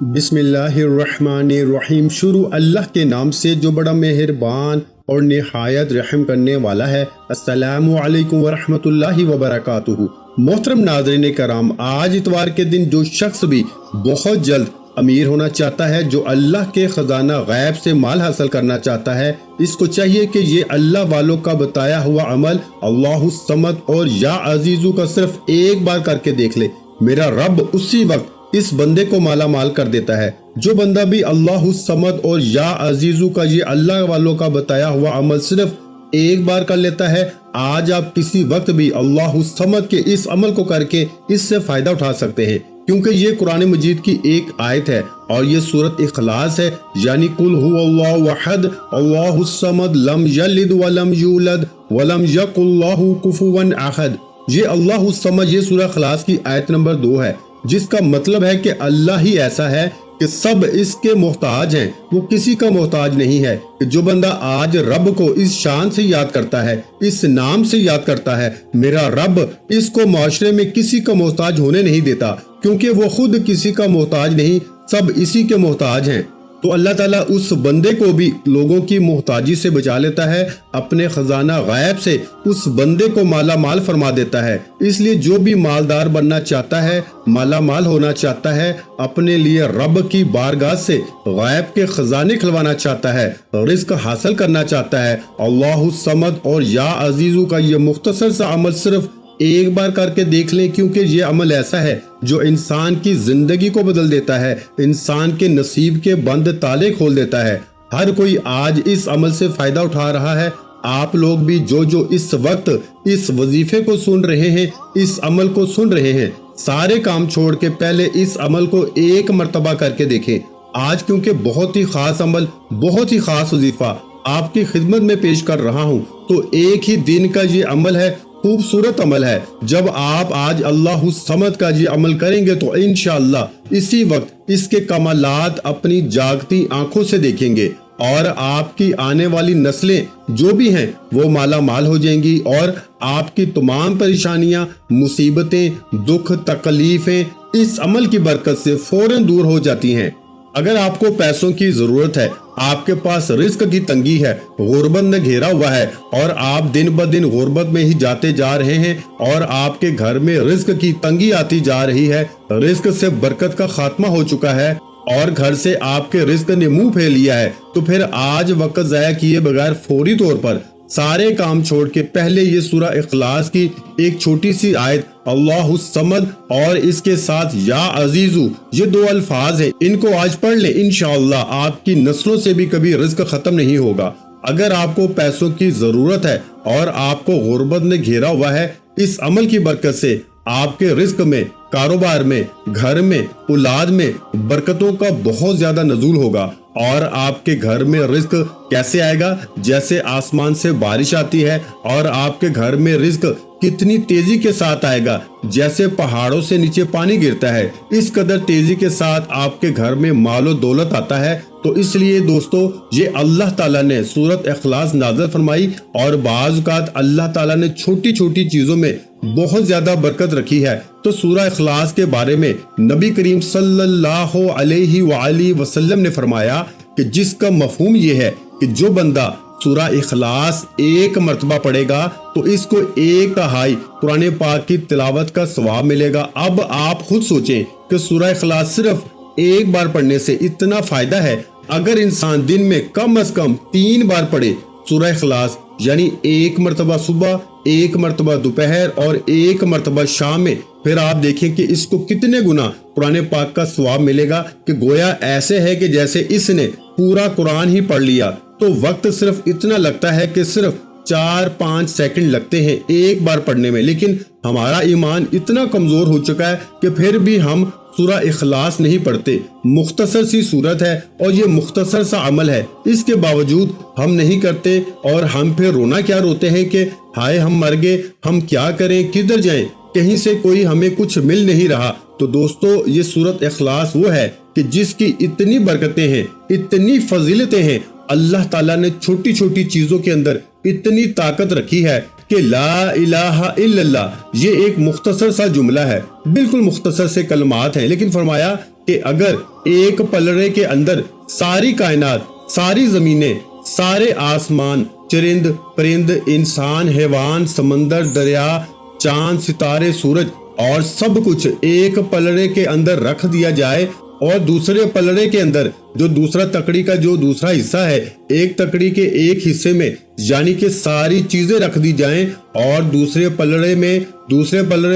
بسم اللہ الرحمن الرحیم۔ شروع اللہ کے نام سے جو بڑا مہربان اور نہایت رحم کرنے والا ہے۔ السلام علیکم ورحمۃ اللہ وبرکاتہ۔ محترم ناظرین کرام، آج اتوار کے دن جو شخص بھی بہت جلد امیر ہونا چاہتا ہے، جو اللہ کے خزانہ غیب سے مال حاصل کرنا چاہتا ہے، اس کو چاہیے کہ یہ اللہ والوں کا بتایا ہوا عمل اللہ الصمد اور یا عزیزو کا صرف ایک بار کر کے دیکھ لے۔ میرا رب اسی وقت اس بندے کو مالا مال کر دیتا ہے۔ جو بندہ بھی اللہ الصمد اور یا عزیزو کا یہ اللہ والوں کا بتایا ہوا عمل صرف ایک بار کر لیتا ہے، آج آپ کسی وقت بھی اللہ الصمد کے اس عمل کو کر کے اس سے فائدہ اٹھا سکتے ہیں، کیونکہ یہ قرآن مجید کی ایک آیت ہے اور یہ سورۃ اخلاص ہے، یعنی قل هو اللہ احد اللہ الصمد لم یلد ولم یولد ولم یکن لہ کفوا احد۔ یہ اللہ الصمد، یہ سورہ اخلاص کی آیت نمبر 2 ہے، جس کا مطلب ہے کہ اللہ ہی ایسا ہے کہ سب اس کے محتاج ہیں، وہ کسی کا محتاج نہیں ہے۔ کہ جو بندہ آج رب کو اس شان سے یاد کرتا ہے، اس نام سے یاد کرتا ہے، میرا رب اس کو معاشرے میں کسی کا محتاج ہونے نہیں دیتا، کیونکہ وہ خود کسی کا محتاج نہیں، سب اسی کے محتاج ہیں۔ تو اللہ تعالیٰ اس بندے کو بھی لوگوں کی محتاجی سے بچا لیتا ہے، اپنے خزانہ غیب سے اس بندے کو مالا مال فرما دیتا ہے۔ اس لیے جو بھی مالدار بننا چاہتا ہے، مالا مال ہونا چاہتا ہے، اپنے لیے رب کی بارگاہ سے غیب کے خزانے کھلوانا چاہتا ہے، رزق حاصل کرنا چاہتا ہے، اللہ الصمد اور یا عزیزو کا یہ مختصر سا عمل صرف ایک بار کر کے دیکھ لیں، کیونکہ یہ عمل ایسا ہے جو انسان کی زندگی کو بدل دیتا ہے، انسان کے نصیب کے بند تالے کھول دیتا ہے۔ ہر کوئی آج اس عمل سے فائدہ اٹھا رہا ہے۔ آپ لوگ بھی جو اس وقت اس وظیفے کو سن رہے ہیں، اس عمل کو سن رہے ہیں، سارے کام چھوڑ کے پہلے اس عمل کو ایک مرتبہ کر کے دیکھیں۔ آج کیونکہ بہت ہی خاص عمل، بہت ہی خاص وظیفہ آپ کی خدمت میں پیش کر رہا ہوں، تو ایک ہی دن کا یہ عمل ہے، خوبصورت عمل ہے۔ جب آپ آج اللہ الصمد کا یہ عمل کریں گے تو انشاءاللہ اسی وقت اس کے کمالات اپنی جاگتی آنکھوں سے دیکھیں گے، اور آپ کی آنے والی نسلیں جو بھی ہیں وہ مالا مال ہو جائیں گی، اور آپ کی تمام پریشانیاں، مصیبتیں، دکھ، تکلیفیں اس عمل کی برکت سے فوراً دور ہو جاتی ہیں۔ اگر آپ کو پیسوں کی ضرورت ہے، آپ کے پاس رزق کی تنگی ہے، غربت نے گھیرا ہوا ہے، اور آپ دن بدن غربت میں ہی جاتے جا رہے ہیں، اور آپ کے گھر میں رزق کی تنگی آتی جا رہی ہے، رزق سے برکت کا خاتمہ ہو چکا ہے، اور گھر سے آپ کے رزق نے منہ پھیر لیا ہے، تو پھر آج وقت ضائع کیے بغیر فوری طور پر سارے کام چھوڑ کے پہلے یہ سورہ اخلاص کی ایک چھوٹی سی آیت اللہ الصمد اور اس کے ساتھ یا عزیزو، یہ 2 الفاظ ہیں، ان کو آج پڑھ لیں، انشاءاللہ آپ کی نسلوں سے بھی کبھی رزق ختم نہیں ہوگا۔ اگر آپ کو پیسوں کی ضرورت ہے اور آپ کو غربت نے گھیرا ہوا ہے، اس عمل کی برکت سے آپ کے رزق میں، کاروبار میں، گھر میں، اولاد میں برکتوں کا بہت زیادہ نزول ہوگا، اور آپ کے گھر میں رزق کیسے آئے گا؟ جیسے آسمان سے بارش آتی ہے، اور آپ کے گھر میں رزق کتنی تیزی کے ساتھ آئے گا، جیسے پہاڑوں سے نیچے پانی گرتا ہے، اس قدر تیزی کے ساتھ آپ کے گھر میں مال و دولت آتا ہے۔ تو اس لیے دوستو، یہ اللہ تعالیٰ نے سورۃ اخلاص نازل فرمائی، اور بعض اوقات اللہ تعالیٰ نے چھوٹی چھوٹی چیزوں میں بہت زیادہ برکت رکھی ہے۔ تو سورہ اخلاص کے بارے میں نبی کریم صلی اللہ علیہ وآلہ وسلم نے فرمایا کہ جس کا مفہوم یہ ہے کہ جو بندہ سورہ اخلاص ایک مرتبہ پڑھے گا تو اس کو 1/3 قرآن پاک کی تلاوت کا ثواب ملے گا۔ اب آپ خود سوچیں کہ سورہ اخلاص صرف ایک بار پڑھنے سے اتنا فائدہ ہے، اگر انسان دن میں کم از کم 3 بار پڑھے سورہ اخلاص، یعنی 1 مرتبہ صبح، 1 مرتبہ دوپہر اور 1 مرتبہ شام میں، پھر آپ دیکھیں کہ اس کو کتنے گنا قرآن پاک کا ثواب ملے گا، کہ گویا ایسے ہے کہ جیسے اس نے پورا قرآن ہی پڑھ لیا۔ تو وقت صرف اتنا لگتا ہے کہ صرف 4-5 سیکنڈ لگتے ہیں ایک بار پڑھنے میں، لیکن ہمارا ایمان اتنا کمزور ہو چکا ہے کہ پھر بھی ہم سورہ اخلاص نہیں پڑھتے۔ مختصر سی صورت ہے اور یہ مختصر سا عمل ہے، اس کے باوجود ہم نہیں کرتے، اور ہم پھر رونا کیا روتے ہیں کہ ہائے ہم مر گئے، ہم کیا کریں، کدھر جائیں، کہیں سے کوئی ہمیں کچھ مل نہیں رہا۔ تو دوستو، یہ سورۃ اخلاص وہ ہے کہ جس کی اتنی برکتیں ہیں، اتنی فضیلتیں ہیں، اللہ تعالیٰ نے چھوٹی چھوٹی چیزوں کے اندر اتنی طاقت رکھی ہے کہ لا الہ الا اللہ یہ ایک مختصر سا جملہ ہے، بالکل مختصر سے کلمات ہیں، لیکن فرمایا کہ اگر ایک پلڑے کے اندر ساری کائنات، ساری زمینیں، سارے آسمان، چرند پرند، انسان، حیوان، سمندر، دریا، چاند، ستارے، سورج اور سب کچھ ایک پلڑے کے اندر رکھ دیا جائے، اور دوسرے پلڑے کے اندر جو دوسرا تکڑی کا جو دوسرا حصہ ہے، ایک تکڑی کے ایک حصے میں یعنی کہ ساری چیزیں رکھ دی جائیں، اور دوسرے پلڑے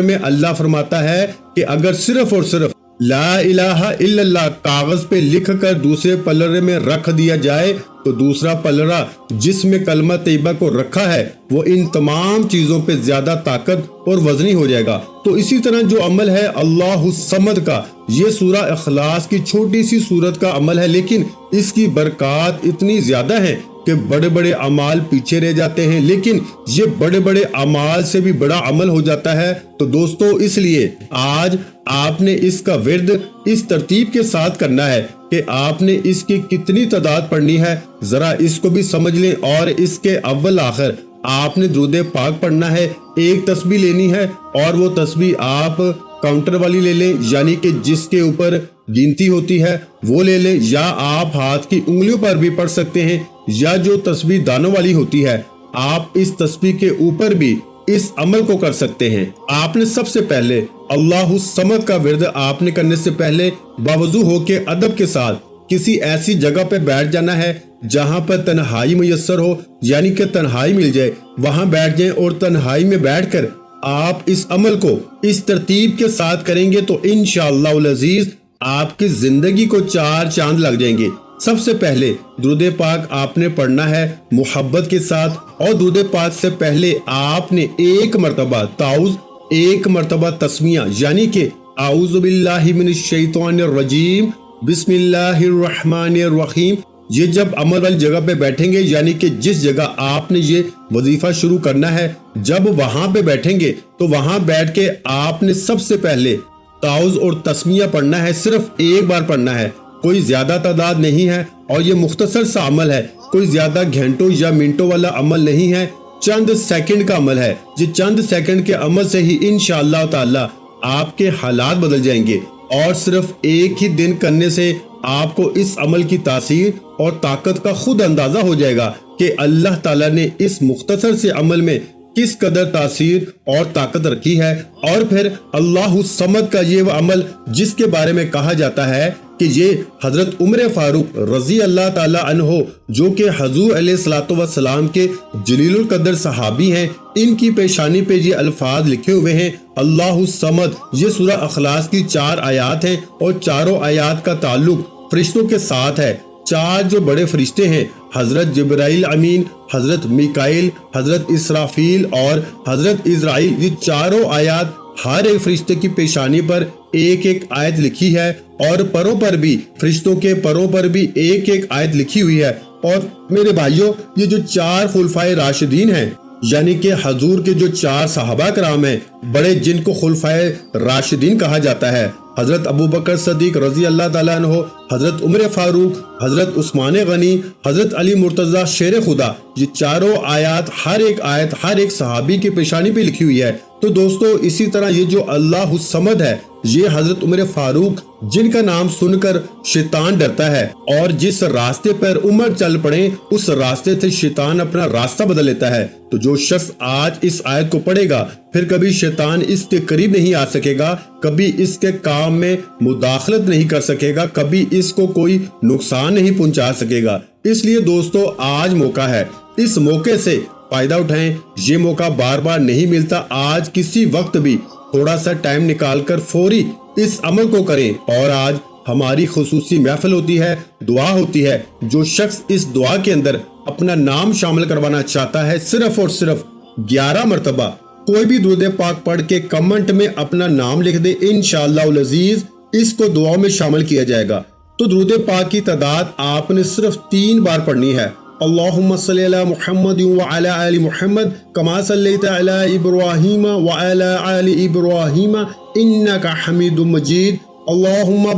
میں اللہ فرماتا ہے کہ اگر صرف اور صرف لا الہ الا اللہ کاغذ پہ لکھ کر دوسرے پلڑے میں رکھ دیا جائے تو دوسرا پلڑا جس میں کلمہ طیبہ کو رکھا ہے وہ ان تمام چیزوں پہ زیادہ طاقت اور وزنی ہو جائے گا۔ تو اسی طرح جو عمل ہے اللہ الصمد کا، یہ سورہ اخلاص کی چھوٹی سی سورت کا عمل ہے، لیکن اس کی برکات اتنی زیادہ ہیں کہ بڑے بڑے اعمال پیچھے رہ جاتے ہیں، لیکن یہ بڑے بڑے اعمال سے بھی بڑا عمل ہو جاتا ہے۔ تو دوستو اس لیے آج آپ نے اس کا ورد اس ترتیب کے ساتھ کرنا ہے کہ آپ نے اس کی کتنی تعداد پڑھنی ہے، ذرا اس کو بھی سمجھ لیں، اور اس کے اول آخر آپ نے درود پاک پڑھنا ہے، ایک تسبیح لینی ہے، اور وہ تسبیح آپ کاؤنٹر والی لے لیں، یعنی کہ جس کے اوپر گنتی ہوتی ہے وہ لے لیں، یا آپ ہاتھ کی انگلیوں پر بھی پڑھ سکتے ہیں، یا جو تسبیح دانوں والی ہوتی ہے آپ اس تسبیح کے اوپر بھی اس عمل کو کر سکتے ہیں۔ آپ نے سب سے پہلے اللہ الصمد کا ورد آپ نے کرنے سے پہلے باوضو ہو کے ادب کے ساتھ کسی ایسی جگہ پہ بیٹھ جانا ہے جہاں پر تنہائی میسر ہو، یعنی کہ تنہائی مل جائے، وہاں بیٹھ جائیں، اور تنہائی میں بیٹھ کر آپ اس عمل کو اس ترتیب کے ساتھ کریں گے تو انشاءاللہ العزیز آپ کی زندگی کو 4 چاند لگ جائیں گے۔ سب سے پہلے درود پاک آپ نے پڑھنا ہے محبت کے ساتھ، اور درود پاک سے پہلے آپ نے ایک مرتبہ تعوذ، ایک مرتبہ تسمیہ، یعنی کہ اعوذ باللہ من الشیطان الرجیم بسم اللہ الرحمن الرحیم، یہ جب عمل والی جگہ پہ بیٹھیں گے، یعنی کہ جس جگہ آپ نے یہ وظیفہ شروع کرنا ہے، جب وہاں پہ بیٹھیں گے تو وہاں بیٹھ کے آپ نے سب سے پہلے تعوذ اور تسمیہ پڑھنا ہے، صرف ایک بار پڑھنا ہے، کوئی زیادہ تعداد نہیں ہے، اور یہ مختصر سا عمل ہے، کوئی زیادہ گھنٹوں یا منٹوں والا عمل نہیں ہے، چند سیکنڈ کا عمل ہے۔ یہ چند سیکنڈ کے عمل سے ہی انشاءاللہ تعالی آپ کے حالات بدل جائیں گے، اور صرف ایک ہی دن کرنے سے آپ کو اس عمل کی تاثیر اور طاقت کا خود اندازہ ہو جائے گا کہ اللہ تعالیٰ نے اس مختصر سے عمل میں کس قدر تاثیر اور طاقت رکھی ہے۔ اور پھر اللہ الصمد کا یہ وہ عمل جس کے بارے میں کہا جاتا ہے کہ یہ حضرت عمر فاروق رضی اللہ تعالی عنہ، جو کہ حضور علیہ الصلوۃ والسلام کے جلیل القدر صحابی ہیں، ان کی پیشانی پہ یہ الفاظ لکھے ہوئے ہیں اللہ الصمد۔ یہ سورہ اخلاص کی 4 آیات ہیں، اور چاروں آیات کا تعلق فرشتوں کے ساتھ ہے۔ 4 جو بڑے فرشتے ہیں، حضرت جبرائیل امین، حضرت میکائیل، حضرت اسرافیل اور حضرت اسرائیل، یہ چاروں آیات ہر ایک فرشتے کی پیشانی پر ایک ایک آیت لکھی ہے، اور پروں پر بھی، فرشتوں کے پروں پر بھی ایک ایک آیت لکھی ہوئی ہے۔ اور میرے بھائیوں، یہ جو 4 خلفائے راشدین ہیں، یعنی کہ حضور کے جو 4 صحابہ کرام ہیں بڑے، جن کو خلفائے راشدین کہا جاتا ہے، حضرت ابو بکر صدیق رضی اللہ تعالیٰ عنہ، حضرت عمر فاروق، حضرت عثمان غنی، حضرت علی مرتضیٰ شیر خدا، یہ چاروں آیات، ہر ایک صحابی کی پیشانی پہ لکھی ہوئی ہے۔ تو دوستو اسی طرح یہ جو اللہ الصمد ہے، یہ حضرت عمر فاروق، جن کا نام سن کر شیطان ڈرتا ہے، اور جس راستے پر عمر چل پڑے اس راستے سے شیطان اپنا راستہ بدل لیتا ہے۔ تو جو شخص آج اس آیت کو پڑھے گا، پھر کبھی شیطان اس کے قریب نہیں آ سکے گا، کبھی اس کے کام میں مداخلت نہیں کر سکے گا، کبھی اس کو کوئی نقصان نہیں پہنچا سکے گا۔ اس لیے دوستو آج موقع ہے، اس موقع سے فائدہ اٹھائیں، یہ موقع بار بار نہیں ملتا۔ آج کسی وقت بھی تھوڑا سا ٹائم نکال کر فوری اس عمل کو کریں۔ اور آج ہماری خصوصی محفل ہوتی ہے، دعا ہوتی ہے، جو شخص اس دعا کے اندر اپنا نام شامل کروانا چاہتا ہے، صرف اور صرف 11 مرتبہ کوئی بھی درود پاک پڑھ کے کمنٹ میں اپنا نام لکھ دے، انشاءاللہ العزیز اس کو دعا میں شامل کیا جائے گا۔ تو درود پاک کی تعداد آپ نے صرف 3 بار پڑھنی ہے۔ اللہم صلی علی محمد وعلی آل محمد کما صلیت علی ابراہیم وعلی آل ابراہیم انک حمید مجید۔ اللہم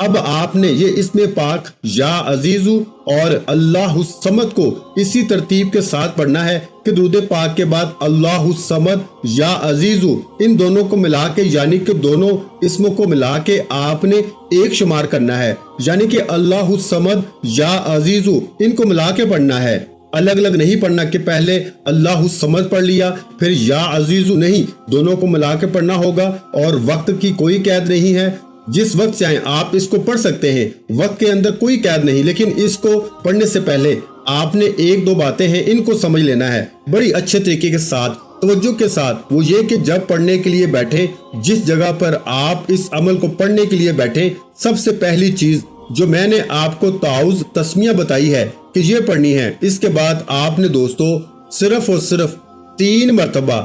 اب آپ نے یہ اسم پاک یا عزیزو اور اللہ الصمد کو اسی ترتیب کے ساتھ پڑھنا ہے کہ درود پاک کے بعد اللہ الصمد یا عزیزو ان دونوں کو ملا کے یعنی کہ دونوں اسموں کو ملا کے آپ نے ایک شمار کرنا ہے، یعنی کہ اللہ الصمد یا عزیزو ان کو ملا کے پڑھنا ہے، الگ الگ نہیں پڑھنا کہ پہلے اللہ الصمد پڑھ لیا پھر یا عزیزو، نہیں، دونوں کو ملا کے پڑھنا ہوگا اور وقت کی کوئی قید نہیں ہے، جس وقت چاہیں آپ اس کو پڑھ سکتے ہیں، وقت کے اندر کوئی قید نہیں، لیکن اس کو پڑھنے سے پہلے آپ نے ایک دو باتیں ہیں ان کو سمجھ لینا ہے بڑی اچھے طریقے کے ساتھ، توجہ کے ساتھ۔ وہ یہ کہ جب پڑھنے کے لیے بیٹھیں، جس جگہ پر آپ اس عمل کو پڑھنے کے لیے بیٹھیں، سب سے پہلی چیز جو میں نے آپ کو تعوذ تسمیہ بتائی ہے کہ یہ پڑھنی ہے، اس کے بعد آپ نے دوستو صرف اور صرف 3 مرتبہ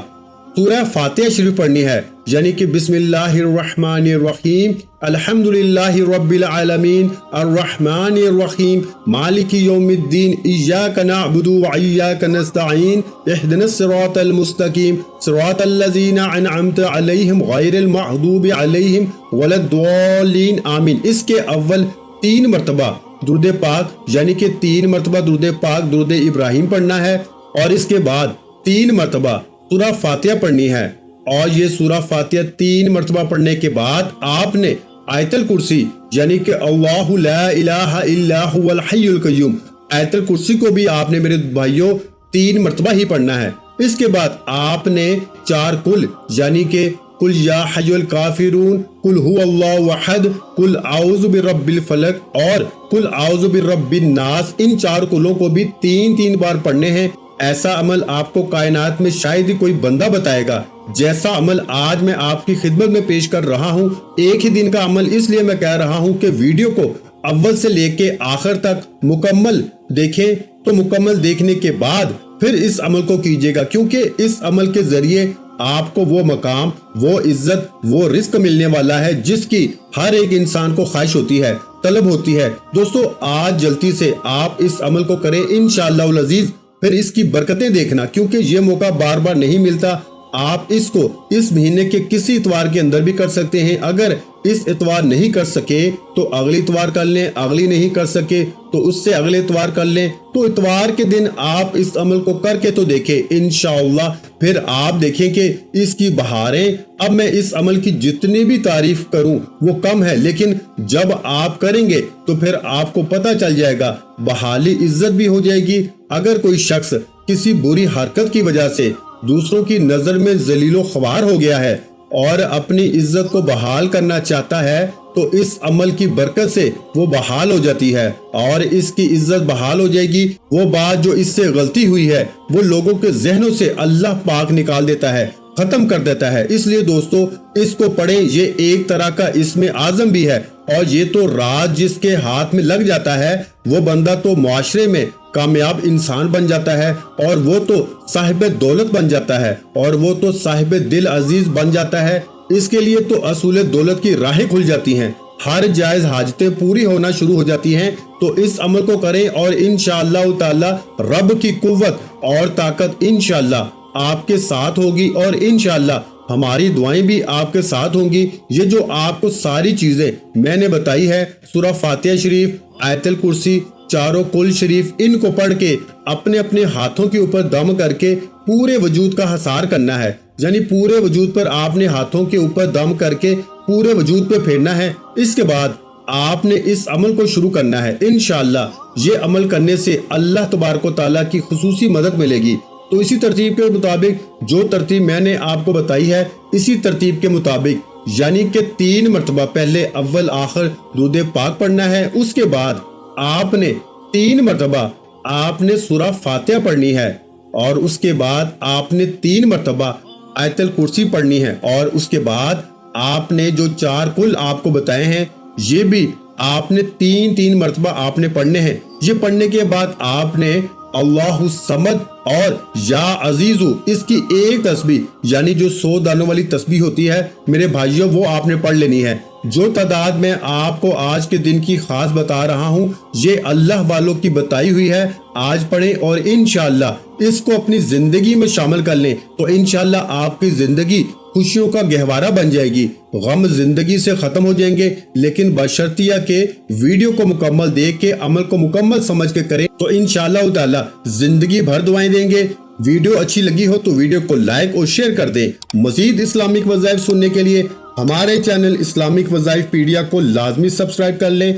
سورہ فاتحہ شریف پڑھنی ہے، یعنی کہ بسم اللہ الرحمن الرحیم، الحمدللہ رب العالمین، الرحمن الرحیم، مالک یوم الدین، ایاک نعبد و ایاک نستعین، اہدنا الصراط المستقیم، صراط الذین انعمت علیہم غیر المغضوب علیہم ولا الضالین، آمین۔ اس کے اول 3 مرتبہ درود پاک یعنی کہ 3 مرتبہ درود پاک درود ابراہیم پڑھنا ہے، اور اس کے بعد 3 مرتبہ سورہ فاتحہ پڑھنی ہے، اور یہ سورہ فاتحہ 3 مرتبہ پڑھنے کے بعد آپ نے آیت الکرسی یعنی کہ اللہ لا الہ الا هو الحی القیوم، آیت الکرسی کو بھی آپ نے میرے بھائیوں 3 مرتبہ ہی پڑھنا ہے۔ اس کے بعد آپ نے 4 کل یعنی کہ قل یا حی الکافرون، قل هو اللہ احد، قل اعوذ برب الفلق اور قل اعوذ برب الناس، ان 4 کلوں کو بھی 3 بار پڑھنے ہیں۔ ایسا عمل آپ کو کائنات میں شاید ہی کوئی بندہ بتائے گا جیسا عمل آج میں آپ کی خدمت میں پیش کر رہا ہوں۔ ایک ہی دن کا عمل اس لیے میں کہہ رہا ہوں کہ ویڈیو کو اول سے لے کے آخر تک مکمل دیکھیں، تو مکمل دیکھنے کے بعد پھر اس عمل کو کیجیے گا، کیونکہ اس عمل کے ذریعے آپ کو وہ مقام، وہ عزت، وہ رزق ملنے والا ہے جس کی ہر ایک انسان کو خواہش ہوتی ہے، طلب ہوتی ہے۔ دوستو آج جلدی سے آپ اس عمل کو کریں انشاءاللہ العزیز، پھر اس کی برکتیں دیکھنا، کیونکہ یہ موقع بار بار نہیں ملتا۔ آپ اس کو اس مہینے کے کسی اتوار کے اندر بھی کر سکتے ہیں، اگر اس اتوار نہیں کر سکے تو اگلی اتوار کر لیں، اگلی نہیں کر سکے تو اس سے اگلے اتوار کر لیں، تو اتوار کے دن آپ اس عمل کو کر کے تو دیکھیں انشاءاللہ، پھر آپ دیکھیں کہ اس کی بہاریں۔ اب میں اس عمل کی جتنی بھی تعریف کروں وہ کم ہے، لیکن جب آپ کریں گے تو پھر آپ کو پتہ چل جائے گا، بحالی عزت بھی ہو جائے گی۔ اگر کوئی شخص کسی بری حرکت کی وجہ سے دوسروں کی نظر میں ذلیل و خوار ہو گیا ہے اور اپنی عزت کو بحال کرنا چاہتا ہے تو اس عمل کی برکت سے وہ بحال ہو جاتی ہے اور اس کی عزت بحال ہو جائے گی۔ وہ بات جو اس سے غلطی ہوئی ہے وہ لوگوں کے ذہنوں سے اللہ پاک نکال دیتا ہے، ختم کر دیتا ہے۔ اس لیے دوستو اس کو پڑھیں، یہ ایک طرح کا اسم اعظم بھی ہے، اور یہ تو راز جس کے ہاتھ میں لگ جاتا ہے وہ بندہ تو معاشرے میں کامیاب انسان بن جاتا ہے، اور وہ تو صاحب دولت بن جاتا ہے، اور وہ تو صاحب دل عزیز بن جاتا ہے۔ اس کے لیے تو اصول دولت کی راہیں کھل جاتی ہیں، ہر جائز حاجتیں پوری ہونا شروع ہو جاتی ہیں۔ تو اس عمل کو کریں اور انشاءاللہ تعالی رب کی قوت اور طاقت انشاءاللہ آپ کے ساتھ ہوگی، اور انشاءاللہ ہماری دعائیں بھی آپ کے ساتھ ہوں گی۔ یہ جو آپ کو ساری چیزیں میں نے بتائی ہے، سورہ فاتحہ شریف، آیت الکرسی، 4 کل شریف، ان کو پڑھ کے اپنے اپنے ہاتھوں کے اوپر دم کر کے پورے وجود کا حصار کرنا ہے، یعنی پورے وجود پر آپ نے ہاتھوں کے اوپر دم کر کے پورے وجود پہ پھیرنا ہے۔ اس کے بعد آپ نے اس عمل کو شروع کرنا ہے۔ انشاءاللہ یہ عمل کرنے سے اللہ تبارک و تعالیٰ کی خصوصی مدد ملے گی۔ تو اسی ترتیب کے مطابق جو ترتیب میں نے آپ کو بتائی ہے، اسی ترتیب کے مطابق یعنی کہ 3 مرتبہ پہلے اول آخر درود پاک پڑھنا ہے، اس کے بعد آپ نے 3 مرتبہ آپ نے سورہ فاتحہ پڑھنی ہے، اور اس کے بعد آپ نے 3 مرتبہ آیت الکرسی پڑھنی ہے، اور اس کے بعد آپ نے جو 4 کل آپ کو بتائے ہیں یہ بھی آپ نے 3 مرتبہ آپ نے پڑھنے ہیں۔ یہ پڑھنے کے بعد آپ نے اللہ الصمد اور یا عزیزو اس کی ایک تسبیح یعنی جو 100 دانوں والی تسبیح ہوتی ہے میرے بھائیوں، وہ آپ نے پڑھ لینی ہے۔ جو تعداد میں آپ کو آج کے دن کی خاص بتا رہا ہوں یہ اللہ والوں کی بتائی ہوئی ہے، آج پڑھیں اور انشاءاللہ اس کو اپنی زندگی میں شامل کر لیں تو انشاءاللہ آپ کی زندگی خوشیوں کا گہوارہ بن جائے گی، غم زندگی سے ختم ہو جائیں گے، لیکن بشرطیہ کہ ویڈیو کو مکمل دیکھ کے عمل کو مکمل سمجھ کے کریں تو انشاءاللہ تعالی زندگی بھر دعائیں دیں گے۔ ویڈیو اچھی لگی ہو تو ویڈیو کو لائک اور شیئر کر دیں۔ مزید اسلامک وظائف سننے کے لیے ہمارے چینل اسلامک وظائف پیڈیا کو لازمی سبسکرائب کر لیں۔